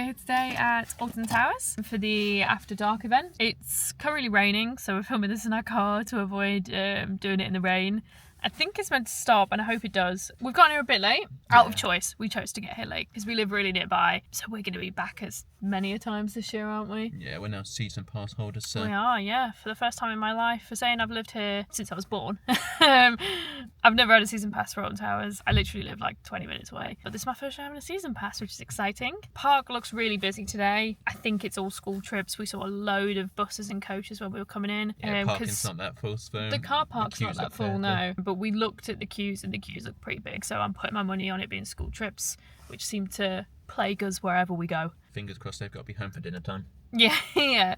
We're here today at Alton Towers for the After Dark event. It's currently raining, so we're filming this in our car to avoid doing it in the rain. I think it's meant to stop, and I hope it does. We've gotten here a bit late, out of choice. We chose to get here late because we live really nearby, so we're going to be back as many a times this year, aren't we? Yeah, we're now season pass holders, so... We are, yeah. For the first time in my life. For saying I've lived here since I was born. I've never had a season pass for Alton Towers. I literally live like 20 minutes away. But this is my first time having a season pass, which is exciting. Park looks really busy today. I think it's all school trips. We saw a load of buses and coaches when we were coming in. Yeah, parking's not that full, so... The car park's not that full, no. But we looked at the queues and the queues look pretty big, so I'm putting my money on it being school trips, which seem to plague us wherever we go. Fingers crossed they've got to be home for dinner time. Yeah, yeah.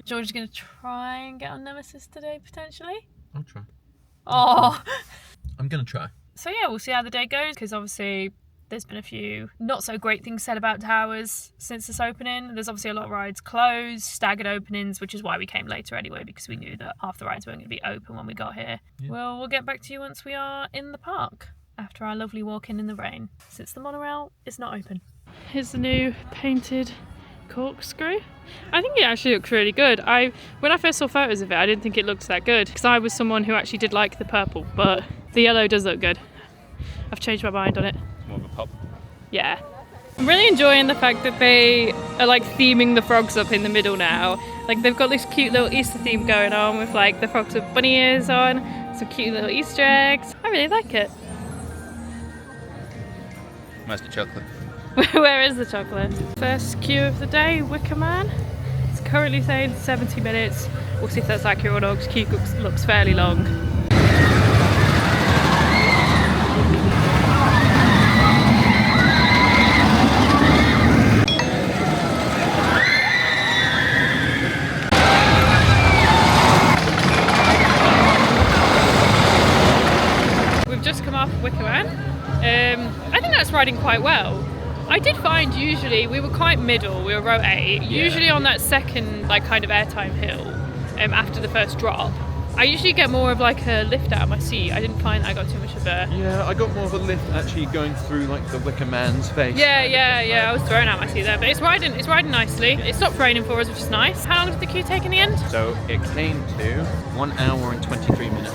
George is going to try and get on Nemesis today, potentially. I'll try. Oh! I'm going to try. So yeah, we'll see how the day goes, because obviously there's been a few not so great things said about Towers since this opening. There's obviously a lot of rides closed, staggered openings, which is why we came later anyway, because we knew that half the rides weren't going to be open when we got here. Yeah. Well, we'll get back to you once we are in the park, after our lovely walk in the rain, since the monorail is not open. Here's the new painted corkscrew. I think it actually looks really good. When I first saw photos of it, I didn't think it looked that good, because I was someone who actually did like the purple, but the yellow does look good. I've changed my mind on it. More of a pop. Yeah. I'm really enjoying the fact that they are like theming the frogs up in the middle now. Like they've got this cute little Easter theme going on with like the frogs with bunny ears on, some cute little Easter eggs. I really like it. Where's the chocolate? Where is the chocolate? First queue of the day, Wicker Man. It's currently saying 70 minutes. We'll see if that's accurate or not, because queue looks fairly long. Just come off Wicker Man. I think that's riding quite well. I did find usually we were quite middle, we were row 8, usually on that second like kind of airtime hill after the first drop. I usually get more of like a lift out of my seat. I didn't find that I got too much of a... Yeah, I got more of a lift actually going through like the Wicker Man's face. Yeah, I was thrown out my seat there, but it's riding nicely. It stopped raining for us, which is nice. How long did the queue take in the end? So it came to 1 hour and 23 minutes.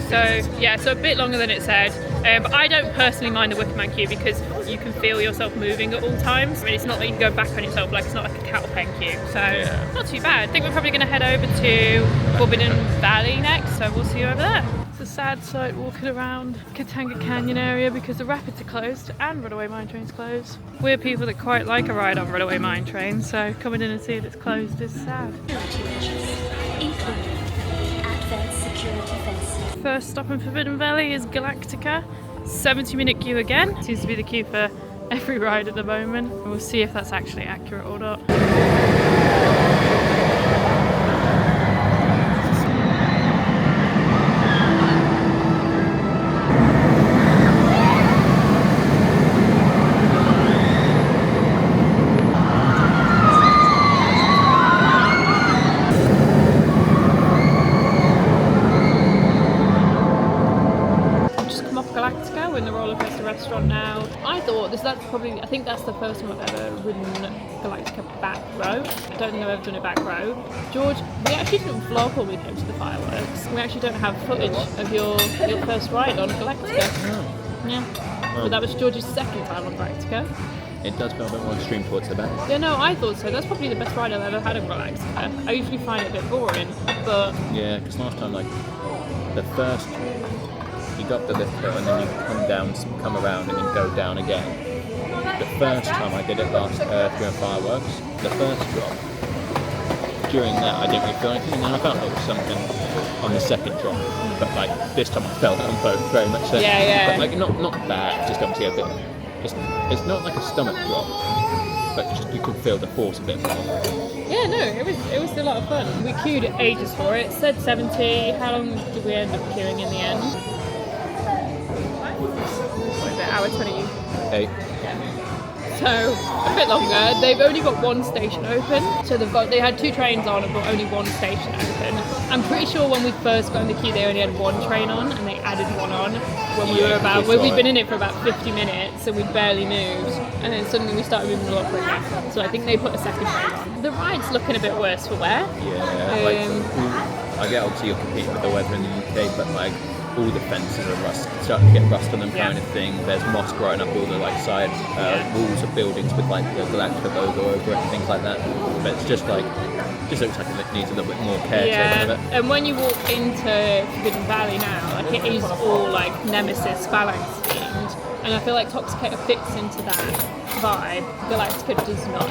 So a bit longer than it said, but I don't personally mind the Wicker Man queue because you can feel yourself moving at all times. I mean, it's not that you can go back on yourself, like it's not like a cattle pen queue, so not too bad. I think we're probably going to head over to Forbidden Valley next, so we'll see you over there. It's a sad sight walking around Katanga Canyon area because the rapids are closed and Runaway Mine Train's closed. We're people that quite like a ride on Runaway Mine Train, so coming in and seeing it's closed is sad. First stop in Forbidden Valley is Galactica. 70-minute queue again. Seems to be the queue for every ride at the moment. We'll see if that's actually accurate or not. In the roller coaster restaurant now. I think that's the first time I've ever ridden Galactica back row. I don't think I've ever done it back row. George, we actually didn't vlog when we came to the fireworks. We actually don't have footage of your first ride on Galactica. Yeah. But that was George's second time on Galactica. It does feel a bit more extreme towards the back. Yeah, no, I thought so. That's probably the best ride I've ever had on Galactica. I usually find it a bit boring, but... Yeah, because last time, like, the first... You go up the lift hill and then you come around and then go down again. The first time I did it last during fireworks, the first drop, during that I didn't really feel anything, and then I felt like something on the second drop. But like this time I felt it on both very much so. Yeah. But like not bad, just obviously a bit. It's not like a stomach drop, but just you can feel the force a bit more. Yeah, no, it was a lot of fun. We queued ages for it. It said 70. How long did we end up queuing in the end? What is it, hour 28? Yeah. So a bit longer. They've only got one station open. So they had 2 trains on, but only one station open. I'm pretty sure when we first got in the queue, they only had 1 train on, and they added 1 on when we'd been in it for about 50 minutes, and we barely moved. And then suddenly we started moving a lot quicker. So I think they put a 2nd train on. The ride's looking a bit worse for wear. Yeah, I get obviously you're competing with the weather in the UK, but like all the fences are starting to get rust on them kind of thing. There's moss growing up all the like side walls of buildings with like the Galactica logo over it and things like that. But it's just looks like it needs a little bit more care taken of it. And when you walk into Forbidden Valley now, like it is all like Nemesis Phalanx themed, and I feel like Toxicator fits into that vibe. Galactica does not.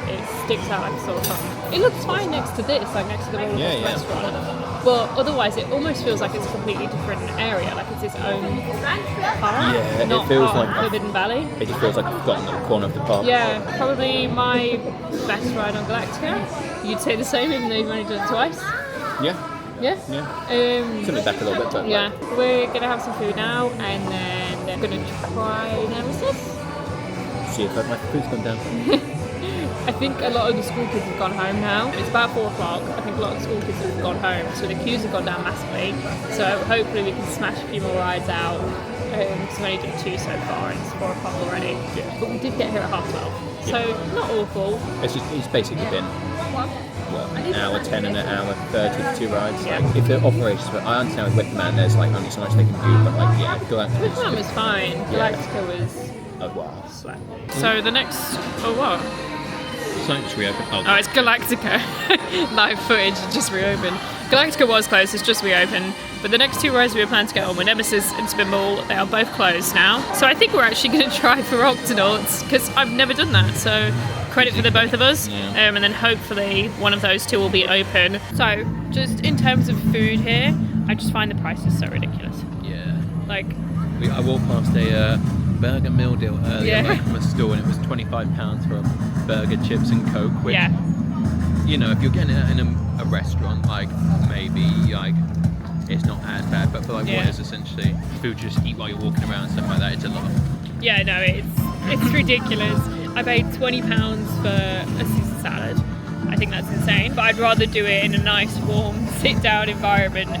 It sticks out like a sore thumb. It looks fine next to this, like next to the roller coaster restaurant. But otherwise, it almost feels like it's a completely different area, like it's its own park. Yeah, not it feels part like of Forbidden Valley. It just feels like I've gotten to the corner of the park. Yeah, probably my best ride on Galactica. You'd say the same, even though you've only done it twice. Yeah. Yeah. Took me back a little bit, but yeah. We're gonna have some food now, and then we're gonna try Nemesis. See if my food's gone down. I think a lot of the school kids have gone home now. It's about 4 o'clock. I think a lot of the school kids have gone home, so the queues have gone down massively. So hopefully we can smash a few more rides out. Because we've only done 2 so far, and it's 4 o'clock already. Yeah. But we did get here at 12:30, so not awful. It's basically been an hour 10 and an hour 30 for 2 rides. Yeah. Like, if the operations, I understand with Wickman there's like only so much they can do, but like Galactica. Wickman was fine. Galactica was. Oh wow. Slap. So the next. Oh what? It's reopened. Oh, it's Galactica. Live footage just reopened. Galactica was closed, it's just reopened. But the next 2 rides we were planning to get on were Nemesis and Spinball. They are both closed now. So I think we're actually going to try for Octonauts, because I've never done that. So credit for the both of us. Yeah. And then hopefully one of those 2 will be open. So just in terms of food here, I just find the prices so ridiculous. Yeah. Like, I walked past a burger meal deal earlier Yeah. from a store, and it was £25 for a burger, chips and Coke, which, you know, if you're getting it in a restaurant, like, maybe, like, it's not as bad, but for, like, what is essentially food you just eat while you're walking around and stuff like that, it's a lot. Yeah, no, it's ridiculous. I paid £20 for a Caesar salad. I think that's insane, but I'd rather do it in a nice, warm, sit-down environment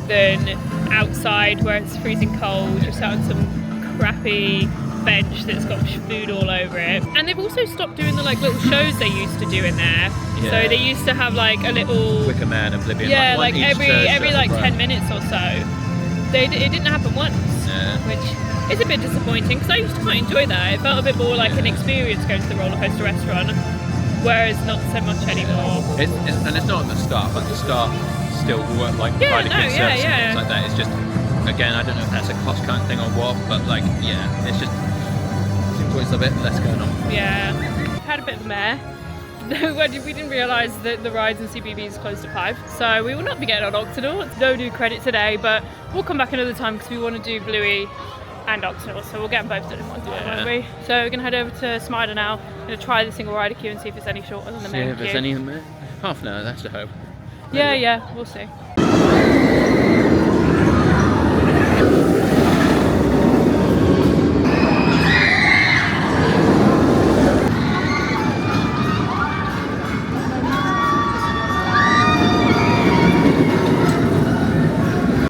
than outside where it's freezing cold, just out on some crappy bench that's got food all over it. And they've also stopped doing the like little shows they used to do in there. Yeah. So they used to have like a little Wicker Man, Oblivion. yeah, like like every like 10 minutes or so. It didn't happen once, which is a bit disappointing because I used to quite enjoy that. It felt a bit more like an experience going to the roller coaster restaurant, whereas not so much anymore. And it's not at the start, but the start still work like providing good service and things like that. It's just, again, I don't know if that's a cost cutting thing or what, but like, it's just seems always a bit less going on. Yeah, had a bit of a mare. We didn't realise that the rides in CBeebies closed at 5, so we will not be getting on Octonauts. No new credit today, but we'll come back another time because we want to do Bluey and Octonauts, so we'll get them both done in one time, won't we? So we're going to head over to Smiler now. I'm going to try the single rider queue and see if it's any shorter than the main queue. If there's any in there. Half an hour, that's the hope. Yeah, we'll see.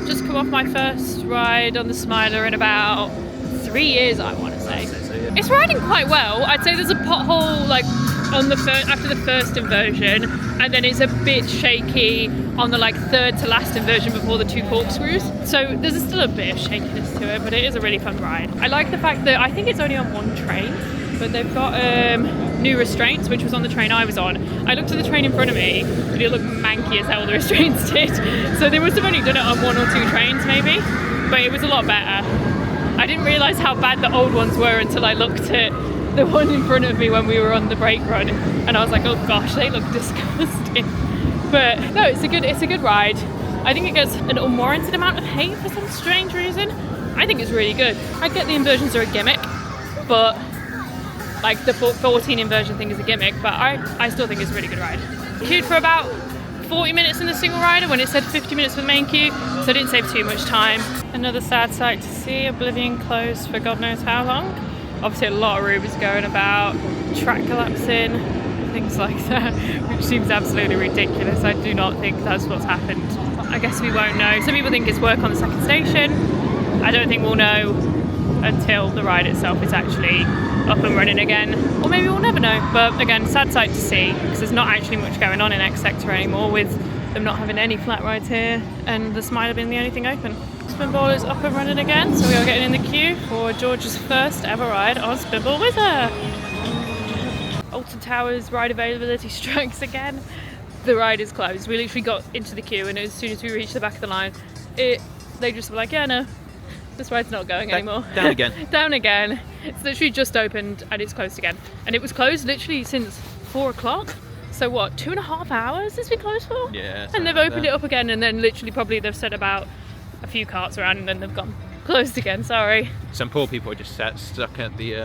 Just come off my first ride on the Smiler in about 3 years, I want to say. It's riding quite well. I'd say there's a pothole like on the after the first inversion, and then it's a bit shaky on the like third to last inversion before the 2 corkscrews. So there's still a bit of shakiness to it, but it is a really fun ride. I like the fact that I think it's only on 1 train, but they've got new restraints, which was on the train I was on. I looked at the train in front of me, and it looked manky as hell, the restraints did. So they must have only done it on 1 or 2 trains maybe, but it was a lot better. I didn't realise how bad the old ones were until I looked at the one in front of me when we were on the brake run, and I was like, oh gosh, they look disgusting. But no, it's a good ride. I think it gets an unwarranted amount of hate for some strange reason. I think it's really good. I get the inversions are a gimmick, but like the 14 inversion thing is a gimmick, but I still think it's a really good ride. Queued for about 40 minutes in the single rider when it said 50 minutes for the main queue, so I didn't save too much time. Another sad sight to see, Oblivion closed for God knows how long. Obviously a lot of rumours going about track collapsing, things like that, which seems absolutely ridiculous. I do not think that's what's happened. I guess we won't know. Some people think it's work on the second station. I don't think we'll know until the ride itself is actually up and running again, or maybe we'll never know. But again, sad sight to see, because there's not actually much going on in X Sector anymore, with them not having any flat rides here and the Smiler being the only thing open. Spinball is up and running again, so we are getting in the queue for George's first ever ride on Spinball with her. Alton Towers ride availability strikes again. The ride is closed. We literally got into the queue, and as soon as we reached the back of the line, they just were like, yeah, no, this ride's not going anymore. Down again. Down again. It's literally just opened and it's closed again. And it was closed literally since 4 o'clock. So what, 2.5 hours it's been closed for? Yeah. And they've opened it up again, and then literally probably they've said about a few carts around and then they've gone closed again, sorry. Some poor people are just stuck at the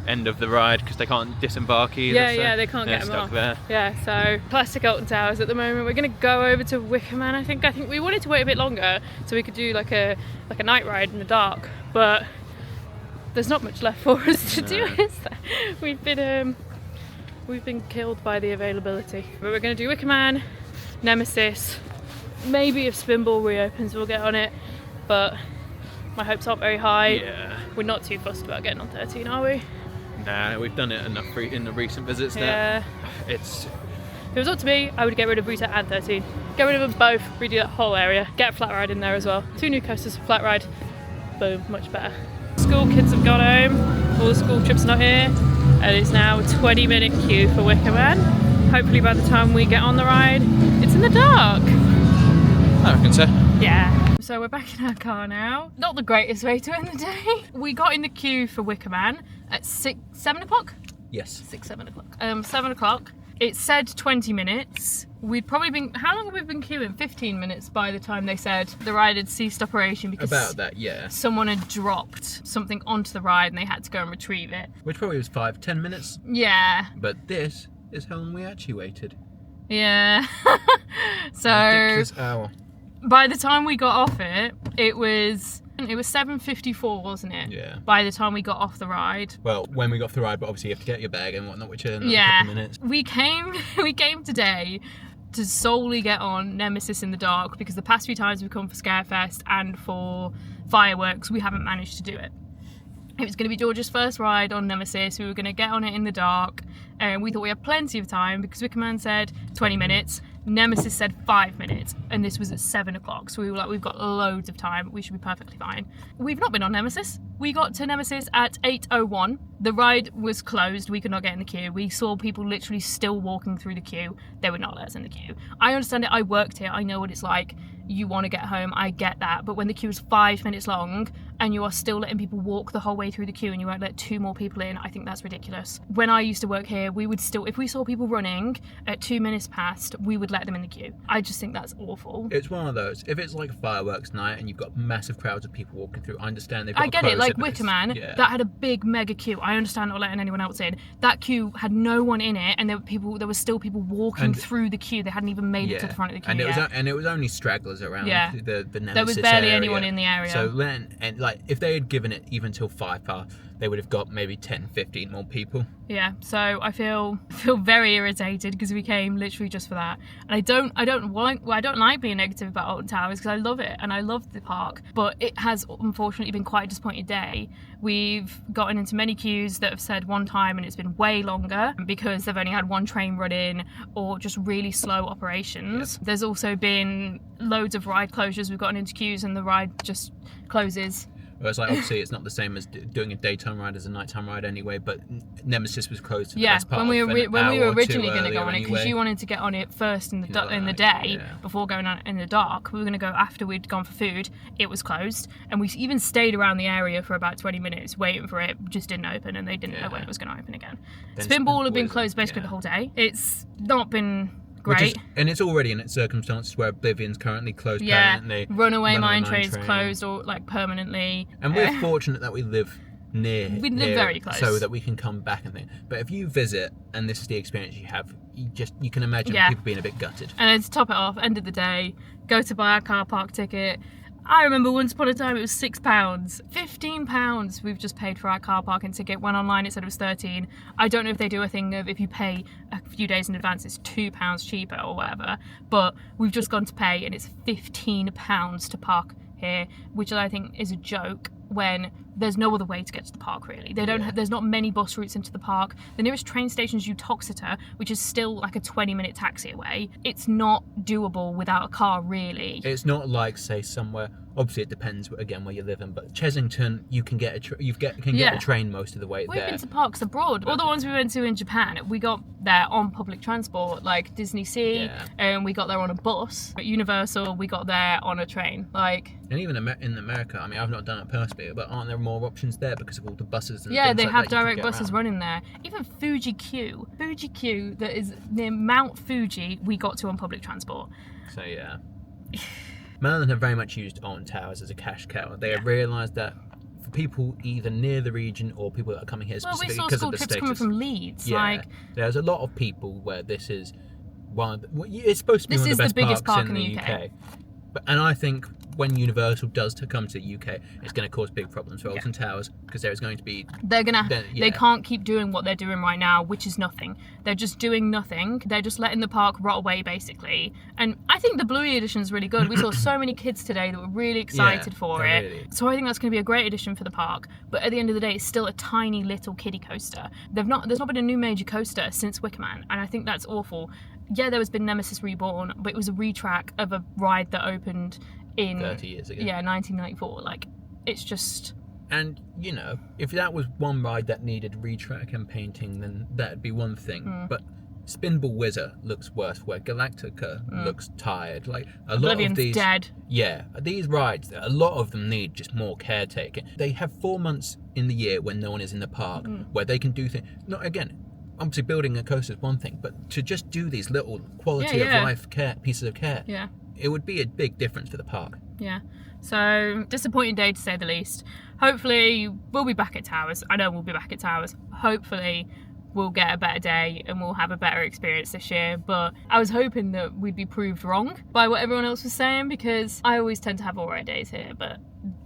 end of the ride because they can't disembark either. Yeah, so yeah, they can't get them stuck off. there. Yeah, so classic Alton Towers at the moment. We're gonna go over to Wickerman. I think we wanted to wait a bit longer so we could do like a night ride in the dark, but there's not much left for us to do. Is there? We've been killed by the availability. But we're gonna do Wickerman, Nemesis. Maybe if Spinball reopens, we'll get on it, but my hopes aren't very high. Yeah. We're not too fussed about getting on 13, are we? Nah, we've done it enough in the recent visits now. Yeah. It's... If it was up to me, I would get rid of Rita and 13. Get rid of them both, redo that whole area. Get a flat ride in there as well. 2 new coasters for flat ride. Boom, much better. School kids have gone home. All the school trips are not here. And it's now a 20-minute queue for Wickerman. Hopefully by the time we get on the ride, it's in the dark. I reckon so. Yeah. So we're back in our car now. Not the greatest way to end the day. We got in the queue for Wickerman at 7 o'clock? Yes. 7 o'clock. 7 o'clock. It said 20 minutes. We'd probably been, how long have we been queuing? 15 minutes by the time they said the ride had ceased operation because About that, yeah. someone had dropped something onto the ride and they had to go and retrieve it. Which probably was 5-10 minutes. Yeah. But this is how long we actually waited. Yeah. So Ridiculous hour. by the time we got off it, it was 7:54, wasn't it? Yeah. By the time we got off the ride. Well, when we got off the ride, but obviously you have to get your bag and whatnot, which in Yeah. a couple of minutes. We came today to solely get on Nemesis in the dark because the past few times we've come for Scarefest and for fireworks, we haven't managed to do it. It was going to be George's first ride on Nemesis. We were going to get on it in the dark, and we thought we had plenty of time because Wickerman said 20 minutes. Nemesis said 5 minutes, and this was at 7 o'clock. So we were like, we've got loads of time. We should be perfectly fine. We've not been on Nemesis. We got to Nemesis at 8:01. The ride was closed. We could not get in the queue. We saw people literally still walking through the queue. They would not let us in the queue. I understand it. I worked here. I know what it's like. You want to get home. I get that. But when the queue is 5 minutes long and you are still letting people walk the whole way through the queue and you won't let 2 more people in, I think that's ridiculous. When I used to work here, we would still, if we saw people running at 2 minutes past, we would let them in the queue. I just think that's awful. It's one of those. If it's like a fireworks night and you've got massive crowds of people walking through, I understand they've got I get it, like but it's- Wickerman, yeah. that had a big mega queue. I understand not letting anyone else in. That queue had no one in it, and there were still people walking through the queue. They hadn't even made it to the front of the queue and yet. it was only stragglers around the Nemesis There was barely area. anyone in the area. So then, and like if they had given it even till 5 past, they would have got maybe 10, 15 more people. Yeah, so I feel very irritated because we came literally just for that. And I don't like being negative about Alton Towers because I love it and I love the park, but it has unfortunately been quite a disappointing day. We've gotten into many queues that have said one time and it's been way longer because they've only had one train run in or just really slow operations. Yeah. There's also been loads of ride closures. We've gotten into queues and the ride just closes. Well, it's like obviously it's not the same as doing a daytime ride as a nighttime ride anyway, but Nemesis was closed for the best part when we were originally going to go on it because you wanted to get on it first in the day before going on in the dark. We were going to go after we'd gone for food. It was closed, and we even stayed around the area for about 20 minutes waiting for it. Just didn't open, and they didn't know when it was going to open again. Spinball had been closed basically the whole day. It's not been great. And it's already in its circumstances where Oblivion's currently closed permanently. Runaway Mine Train's closed or like permanently. And we're fortunate that we live near. We live very close, so that we can come back and think. But if you visit and this is the experience you have, you can imagine people being a bit gutted. And then to top it off, end of the day, go to buy our car park ticket. I remember once upon a time it was £6. £15 we've just paid for our car parking ticket. When online it said it was 13. I don't know if they do a thing of if you pay a few days in advance it's £2 cheaper or whatever, but we've just gone to pay and it's £15 to park here, which I think is a joke when there's no other way to get to the park really. They don't there's not many bus routes into the park. The nearest train station is Uttoxeter, which is still like a 20-minute taxi away. It's not doable without a car really. It's not like, say, somewhere, obviously it depends again where you live in, but Chesington you can get a train most of the way We've there. been to parks abroad. All the ones we went to in Japan, we got there on public transport, like Disney Sea, and we got there on a bus. At Universal, we got there on a train. And even in America, I mean, I've not done it personally, but aren't there more options there because of all the buses and yeah, things they like have that you can direct get buses around? running there. Even Fuji Q, that is near Mount Fuji, we got to on public transport. So yeah, Maryland have very much used Alton Towers as a cash cow. They have realised that for people either near the region or people that are coming here Well, we specifically saw because school of the trips status. coming from Leeds. Yeah, there's a lot of people where this is it's supposed to be one of the biggest parks park in the UK. And I think when Universal does to come to the UK, it's going to cause big problems for Alton Towers because there is going to be... They can't keep doing what they're doing right now, which is nothing. They're just doing nothing. They're just letting the park rot away, basically. And I think the Bluey edition is really good. We saw so many kids today that were really excited for it. Really. So I think that's going to be a great addition for the park. But at the end of the day, it's still a tiny little kiddie coaster. There's not been a new major coaster since Wicker Man, and I think that's awful. Yeah, there has been Nemesis Reborn, but it was a retrack of a ride that opened in 30 years ago. Yeah, 1994. Like, it's just... And, you know, if that was one ride that needed retrack and painting, then that'd be one thing. But Spinball Whizzer looks worse, where Galactica looks tired. Like, a lot of these... dead. Yeah, these rides, a lot of them need just more caretaking. They have 4 months in the year when no one is in the park, where they can do things... Not, again, obviously building a coaster is one thing, but to just do these little quality of life pieces of care, it would be a big difference for the park. Yeah. So, disappointing day to say the least. Hopefully, we'll be back at Towers. I know we'll be back at Towers. Hopefully, we'll get a better day and we'll have a better experience this year. But I was hoping that we'd be proved wrong by what everyone else was saying, because I always tend to have alright days here, but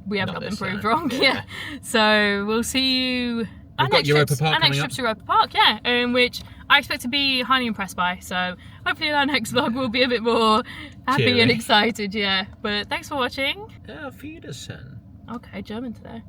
we have not been proved wrong. Yeah. So, we'll see you... We've got Europa Park our next trip to Europa Park, which I expect to be highly impressed by. So hopefully in our next vlog we'll be a bit more happy Cheery. and excited, But thanks for watching. Auf Wiedersehen. Okay, German today.